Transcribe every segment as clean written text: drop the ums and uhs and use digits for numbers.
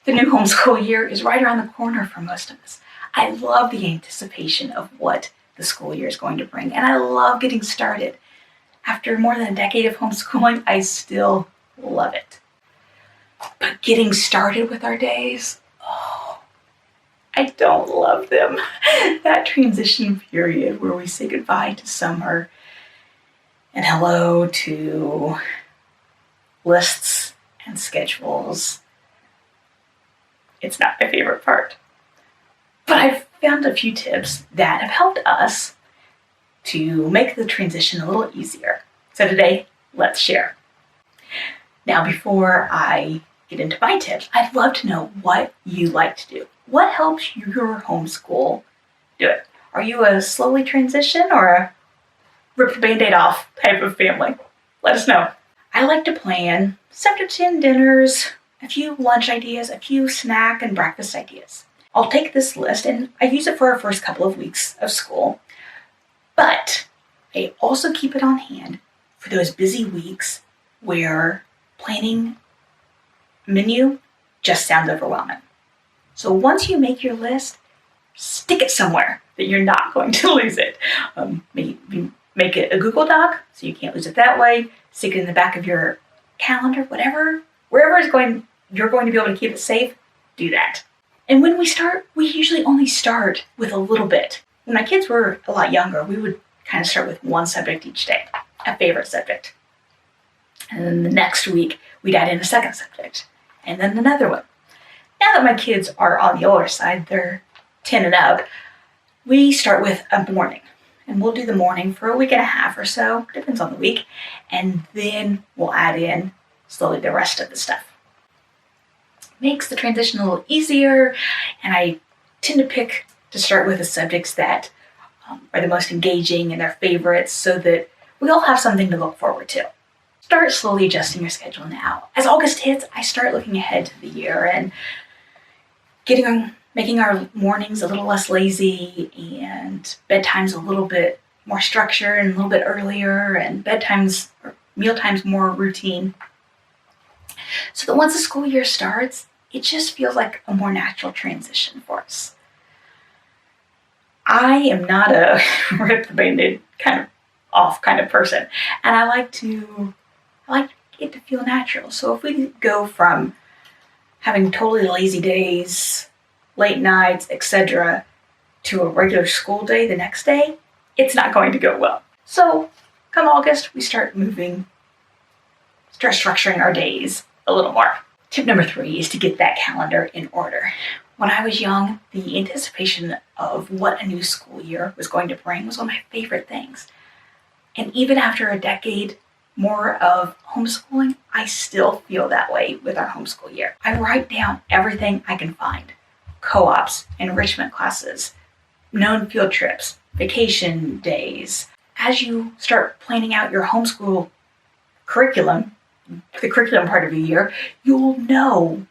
The new homeschool year is right around the corner for most of us. I love the anticipation of what the school year is going to bring, and I love getting started. After more than a decade of homeschooling, I still love it. But getting started with our days, I don't love them. That transition period where we say goodbye to summer and hello to lists and schedules. It's not my favorite part. But I've found a few tips that have helped us to make the transition a little easier. So today, let's share. Now, before I get into my tips, I'd love to know what you like to do. What helps your homeschool do it? Are you a slowly transition or a rip the Band-Aid off type of family? Let us know. I like to plan 7 to 10 dinners, a few lunch ideas, a few snack and breakfast ideas. I'll take this list and I use it for our first couple of weeks of school, but I also keep it on hand for those busy weeks where planning a menu just sounds overwhelming. So once you make your list, stick it somewhere that you're not going to lose it. Maybe make it a Google Doc so you can't lose it that way. Stick it in the back of your calendar, whatever, wherever you're going to be able to keep it safe, do that. And when we start, we usually only start with a little bit. When my kids were a lot younger, we would kind of start with one subject each day, a favorite subject. And then the next week, we'd add in a second subject, and then another one. Now that my kids are on the older side, they're 10 and up, we start with a morning. And we'll do the morning for a week and a half or so, depends on the week, and then we'll add in slowly the rest of the stuff. Makes the transition a little easier, and I tend to start with the subjects that are the most engaging and their favorites so that we all have something to look forward to. Start slowly adjusting your schedule now. As August hits, I start looking ahead to the year and making our mornings a little less lazy and bedtimes a little bit more structured and a little bit earlier, and bedtimes or mealtimes more routine. So that once the school year starts, it just feels like a more natural transition for us. I am not a rip the Band-Aid off kind of person, and I like it to feel natural. So if we go from having totally lazy days, late nights, etc., to a regular school day the next day, it's not going to go well. So come August, we start structuring our days a little more. Tip number 3 is to get that calendar in order. When I was young, the anticipation of what a new school year was going to bring was one of my favorite things. And even after a decade more of homeschooling, I still feel that way with our homeschool year. I write down everything I can find. Co-ops, enrichment classes, known field trips, vacation days. As you start planning out your homeschool curriculum, the curriculum part of the year, you'll know,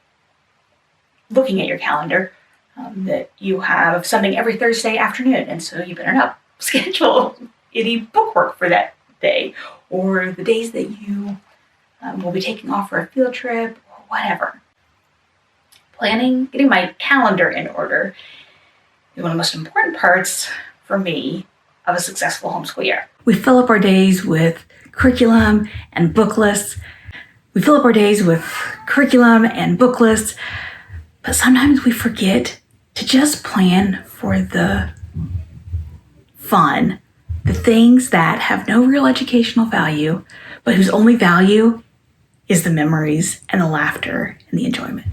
looking at your calendar, that you have something every Thursday afternoon, and so you better not schedule any bookwork for that day, or the days that you will be taking off for a field trip, or whatever. Getting my calendar in order is one of the most important parts for me of a successful homeschool year. We fill up our days with curriculum and book lists. But sometimes we forget to just plan for the fun, the things that have no real educational value, but whose only value is the memories and the laughter and the enjoyment.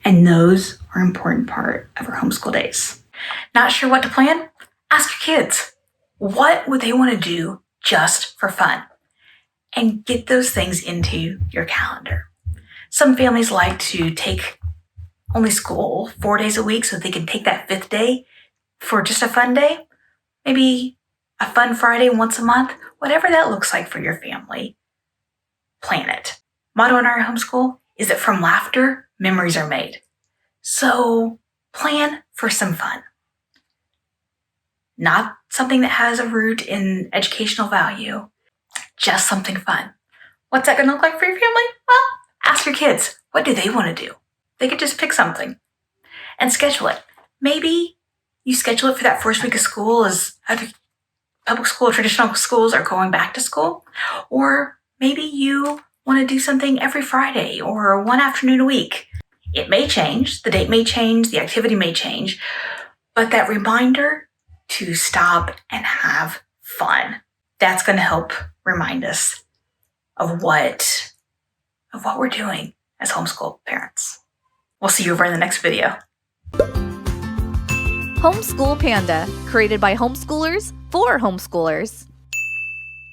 And those are an important part of our homeschool days. Not sure what to plan? Ask your kids. What would they want to do just for fun? And get those things into your calendar. Some families like to take only school 4 days a week so they can take that 5th day for just a fun day. Maybe a fun Friday once a month. Whatever that looks like for your family, plan it. Motto in our homeschool is that from laughter, memories are made. So plan for some fun. Not something that has a root in educational value, just something fun. What's that going to look like for your family? Well, ask your kids. What do they want to do? They could just pick something and schedule it. Maybe you schedule it for that first week of school as other public school, traditional schools are going back to school. Or maybe you want to do something every Friday or one afternoon a week. It may change, the date may change, the activity may change, but that reminder to stop and have fun, that's going to help remind us of what we're doing as homeschool parents. We'll see you over in the next video. Homeschool Panda, created by homeschoolers for homeschoolers.